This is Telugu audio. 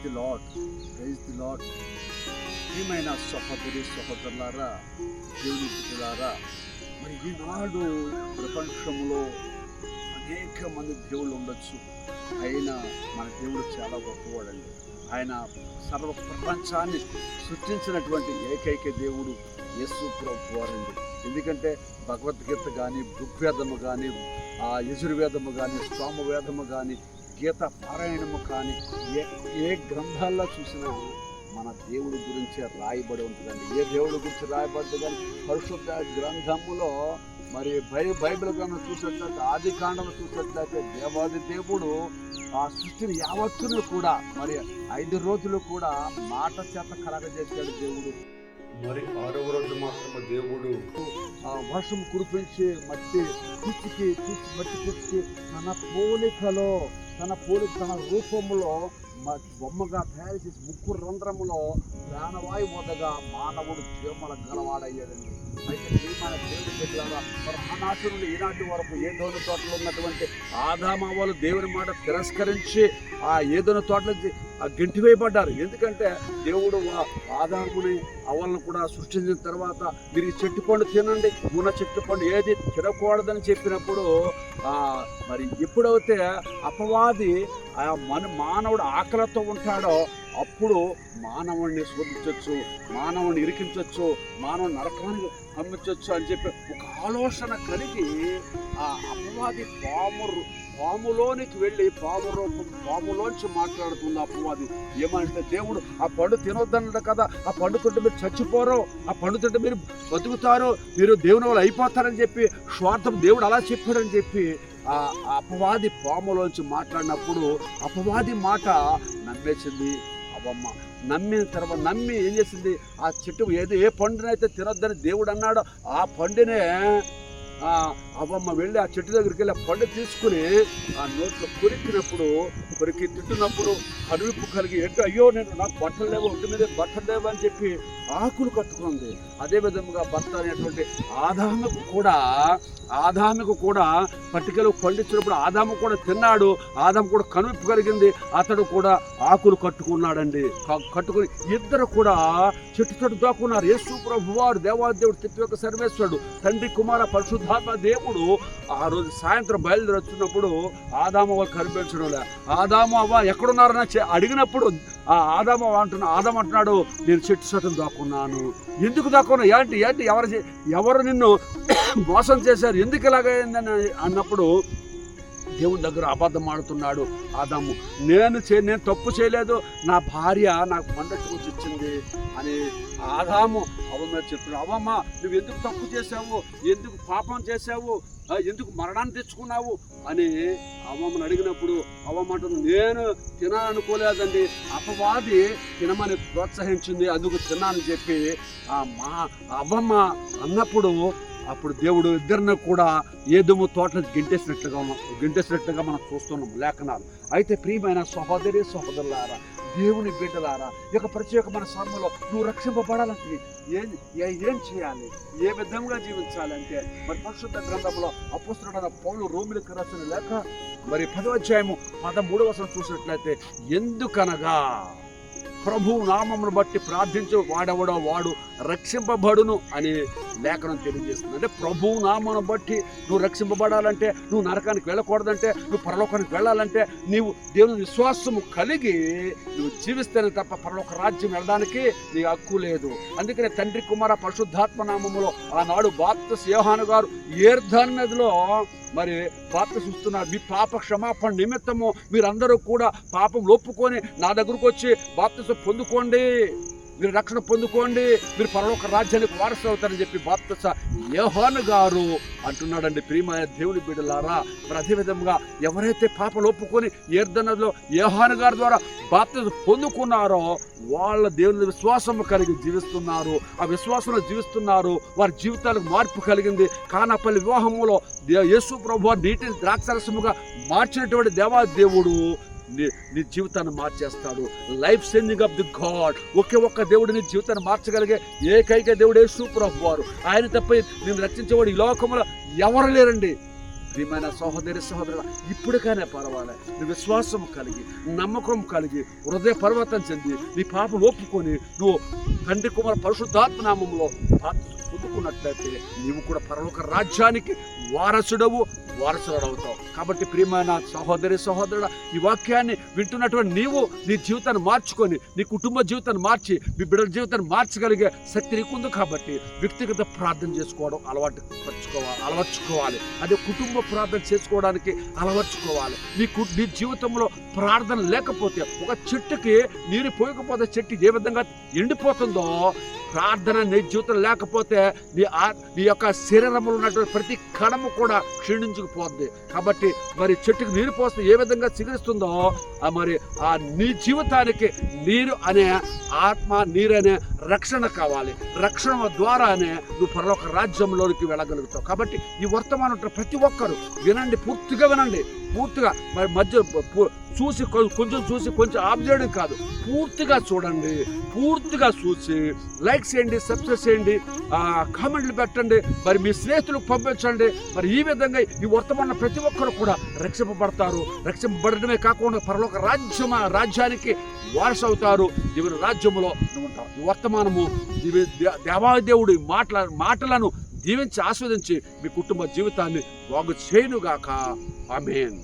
The Lord, praise the Lord. ప్రియమైన సహోదరి సహోదరులారా, దేవుని బిడ్డలారా, మరి ఈనాడు ప్రపంచంలో అనేక మంది దేవుళ్ళు ఉండొచ్చు. అయినా మన దేవుడు చాలా గొప్పవాడండి. ఆయన సర్వ ప్రపంచాన్ని సృష్టించినటువంటి ఏకైక దేవుడు యేసు ప్రభువు వారండి. ఎందుకంటే భగవద్గీత కానీ, ఋగ్వేదము కానీ, యజుర్వేదము కానీ, సామవేదము కానీ, గీత పారాయణము కానీ, ఏ గ్రంథాల్లో చూసినా మన దేవుడి గురించి రాయబడి ఉంటుందండి. ఏ దేవుడి గురించి రాయబడ్డది కానీ పరిశుద్ధ గ్రంథములో మరి బైబిల్ గ్రంథం చూసినట్లయితే, ఆది కాండం చూసినట్లయితే దేవాది దేవుడు ఆ సృష్టిని యావత్తును కూడా మరి 5 రోజులు కూడా మాట చేత కలగజేశాడు దేవుడు. మరి 6వ రోజు మాత్రమే దేవుడు వర్షం కురిపించి మట్టి పిచ్చికి తన పోలికలో తన రూపంలో బొమ్మగా తయారు చేసి ముక్కు రంధ్రములో ప్రాణవాయు వదగా మానవుడు జీవముల గలవాడయ్యాడండి. అయితే మన దేవుడి బిడ్డలారా, మహానాశనులు ఈనాటి వరకు ఏదోను తోటలో ఉన్నటువంటి ఆదామవ్వలు దేవుని మాట తిరస్కరించి ఆ ఏదోను తోటలో గెంటివేయబడ్డారు. ఎందుకంటే దేవుడు ఆదాముని అవ్వలను కూడా సృష్టించిన తర్వాత మీరు ఈ చెట్టు పండు తినండి, మున చెట్టు పండు ఏది తినకూడదని చెప్పినప్పుడు మరి ఎప్పుడైతే అపవాది మానవుడు ఆకలితో ఉంటాడో అప్పుడు మానవుడిని శోధించవచ్చు, మానవుడిని ఇరికించవచ్చు, మానవుని నరకానికి పంపించవచ్చు అని చెప్పి ఒక ఆలోచన కలిగి ఆ అపవాది పాములోనికి వెళ్ళి పాములోంచి మాట్లాడుతుంది అపవాది. ఏమంటే దేవుడు ఆ పండు తినొద్దన్నాడు కదా, ఆ పండు తింటే మీరు చచ్చిపోరు, ఆ పండు తింటే మీరు బతుకుతారు, మీరు దేవుని వాళ్ళు అయిపోతారని చెప్పి స్వార్థం దేవుడు అలా చెప్పాడని చెప్పి ఆ అపవాది పాములోంచి మాట్లాడినప్పుడు అపవాది మాట నమ్మేసింది అవమ్మ. నమ్మిన తర్వాత నమ్మి ఏం చేసింది, ఆ చెట్టు ఏ పండునైతే తినొద్దని దేవుడు అన్నాడో ఆ పండునే అవమ్మ వెళ్ళి ఆ చెట్టు దగ్గరికి వెళ్ళి ఆ పండు తీసుకుని ఆ నోట్లో కొరికి తింటున్నప్పుడు కడుపు కలిగి అయ్యో నాకు బట్టలు లేవు, ఒంటి మీద బట్టలు లేవు అని చెప్పి ఆకులు కట్టుకుంది. అదే విధంగా భర్త అనేటువంటి ఆదాముకు కూడా పట్టికలు పండించినప్పుడు ఆదాము కూడా తిన్నాడు. ఆదాము కూడా కనువిప్పు కలిగింది, అతడు కూడా ఆకులు కట్టుకున్నాడండి. కట్టుకుని ఇద్దరు కూడా చెట్టు దాక్కున్నారు. యేసు ప్రభువు వారు దేవాదేవుడు తిప్పి సర్వేశ్వరుడు తండ్రి కుమార పరిశుద్ధాత్మ దేవుడు ఆ రోజు సాయంత్రం బయలుదేరి వచ్చినప్పుడు ఆదాము వాళ్ళు కనిపించడం లే. ఆదాము అవ్వ ఎక్కడున్నారని అడిగినప్పుడు ఆదాము అంటున్నాడు, నేను చెట్టు దాక్కున్నాను. ఎందుకు దాక్కున్నా, ఏంటి ఎవరు నిన్ను మోసం చేశారు, ఎందుకు ఇలాగైందని అన్నప్పుడు దేవుని దగ్గర అబద్ధం ఆడుతున్నాడు ఆదాము. నేను తప్పు చేయలేదు, నా భార్య నాకు పండట్టుకొచ్చి ఇచ్చింది అని ఆదాము అవమ్మ చెప్పాడు. అవమ్మ నువ్వు ఎందుకు తప్పు చేసావు, ఎందుకు పాపం చేసావు, ఎందుకు మరణాన్ని తెచ్చుకున్నావు అని అవ్వమ్మని అడిగినప్పుడు అవ్వమంటుంది, నేను తినాలనుకోలేదండి, అపవాది తినమని ప్రోత్సహించింది, అందుకు తిన్నానని చెప్పి అవ్వమ్మ అన్నప్పుడు అప్పుడు దేవుడు ఇద్దరిని కూడా ఏదోమో తోటలో గెంటేసినట్లుగా మనం చూస్తున్నాం లేఖనాలు. అయితే ప్రియమైన సహోదరి సహోదరులారా, దేవుని బిడ్డలారా, ఈ యొక్క ప్రత్యేకమైన సమయంలో నువ్వు రక్షింపబడాలంటే ఏం చేయాలి, ఏ విధంగా జీవించాలంటే మరి పరిశుద్ధ గ్రంథంలో అపోస్తలుడైన పౌలు రోమీయులకు రాసిన లేఖ మరి 10వ అధ్యాయము 13వ వచనం చూసినట్లయితే, ఎందుకనగా ప్రభు నామమును బట్టి ప్రార్థించు వాడెవడో వాడు రక్షింపబడును అని లేఖనం తెలియజేస్తుంది. అంటే ప్రభు నామమును బట్టి నువ్వు రక్షింపబడాలంటే, నువ్వు నరకానికి వెళ్ళకూడదంటే, నువ్వు పరలోకానికి వెళ్ళాలంటే నీవు దేవుని విశ్వాసము కలిగి నువ్వు జీవిస్తేనే తప్ప పరలోక రాజ్యం వెళ్ళడానికి నీ హక్కు లేదు. అందుకనే తండ్రి కుమార పరిశుద్ధాత్మ నామములో ఆనాడు బాప్తిస్మ యోహాను గారు యోర్దాను నదిలో మరి బాప్తిస్మ ఇస్తున్నారు. మీ పాప క్షమాపణ నిమిత్తము మీరందరూ కూడా పాపం ఒప్పుకొని నా దగ్గరకు వచ్చి బాప్తిస్మ పొందుకోండి, మీరు రక్షణ పొందుకోండి, మీరు పరలోక రాజ్యానికి వారసులు అవుతారని చెప్పి బాప్తిస్మ యోహాను గారు అంటున్నాడండి. ప్రియమైన దేవుని బిడ్డలారా, మరి అదేవిధంగా ఎవరైతే పాపలు ఒప్పుకొని యోర్దాను నదిలో యోహాను గారి ద్వారా బాప్తిస్మ పొందుకున్నారో వాళ్ళ దేవుని విశ్వాసం కలిగి జీవిస్తున్నారు, ఆ విశ్వాసంలో జీవిస్తున్నారు, వారి జీవితాలకు మార్పు కలిగింది. కానాపల్లి వివాహంలో యేసు ప్రభువు నీటిని ద్రాక్షరసముగా మార్చినటువంటి దేవాదేవుడు నీ జీవితాన్ని మార్చేస్తాడు. Life changing of the God. ఒక్క దేవుడు నీ జీవితాన్ని మార్చగలిగే ఏకైక దేవుడు యేసు ప్రభువు వారు. ఆయన తప్ప నేను రక్షించేవాడు ఈ లోకంలో ఎవరు లేరండి. ప్రియమైన సహోదరి సహోదరుడు, ఇప్పటికైనా పర్వాలేదు, నీ విశ్వాసం కలిగి నమ్మకం కలిగి హృదయ పర్వతం చెంది నీ పాపం ఒప్పుకొని నువ్వు తండ్రి కుమార పరిశుద్ధాత్మ నామంలో పొందుకున్నట్లయితే నీవు కూడా పరలోక రాజ్యానికి వారసుడవుతావు. కాబట్టి ప్రియమైన సహోదరి సహోదరుడు, ఈ వాక్యాన్ని వింటున్నటువంటి నీవు నీ జీవితాన్ని మార్చుకొని నీ కుటుంబ జీవితాన్ని మార్చి మీ బిడ్డల జీవితాన్ని మార్చగలిగే శక్తి నీకుంది. కాబట్టి వ్యక్తిగత ప్రార్థన చేసుకోవడం అలవర్చుకోవాలి. అదే కుటుంబ ప్రార్థన చేసుకోవడానికి అలవర్చుకోవాలి. నీ జీవితంలో ప్రార్థన లేకపోతే, ఒక చెట్టుకి నీరు పోయకపోతే చెట్టు ఏ విధంగా ఎండిపోతుందో, ప్రార్థన నీ జీవితం లేకపోతే నీ యొక్క శరీరంలో ఉన్నటువంటి ప్రతి కణము కూడా క్షీణించుకుపోద్ది. కాబట్టి మరి చెట్టుకు నీరు పోస్తే ఏ విధంగా చిగురిస్తుందో, మరి ఆ నీ జీవితానికి నీరు అనే నీరనే రక్షణ కావాలి. రక్షణ ద్వారానే నువ్వు పరలోక రాజ్యంలోనికి వెళ్ళగలుగుతావు. కాబట్టి ఈ వర్తమానం ప్రతి ఒక్కరు వినండి, పూర్తిగా వినండి. పూర్తిగా మరి మధ్య చూసి కొంచెం ఆఫ్ చేయడం కాదు, పూర్తిగా చూడండి. పూర్తిగా చూసి లైక్ చేయండి, సబ్స్క్రైబ్ చేయండి, కామెంట్లు పెట్టండి, మరి మీ స్నేహితులకు పంపించండి. మరి ఈ విధంగా ఈ వర్తమానం ప్రతి ఒక్కరు కూడా రక్షింపబడతారు. రక్షింపబడమే కాకుండా పరలోక రాజ్యానికి వారసవుతారు. దేవుని రాజ్యంలో ఉంటారు. ఈ వర్తమానము దేవాదేవుడి మాటలను దీవించి ఆస్వాదించి మీ కుటుంబ జీవితాన్ని బాగు చేయనుగాక. ఆమేన్.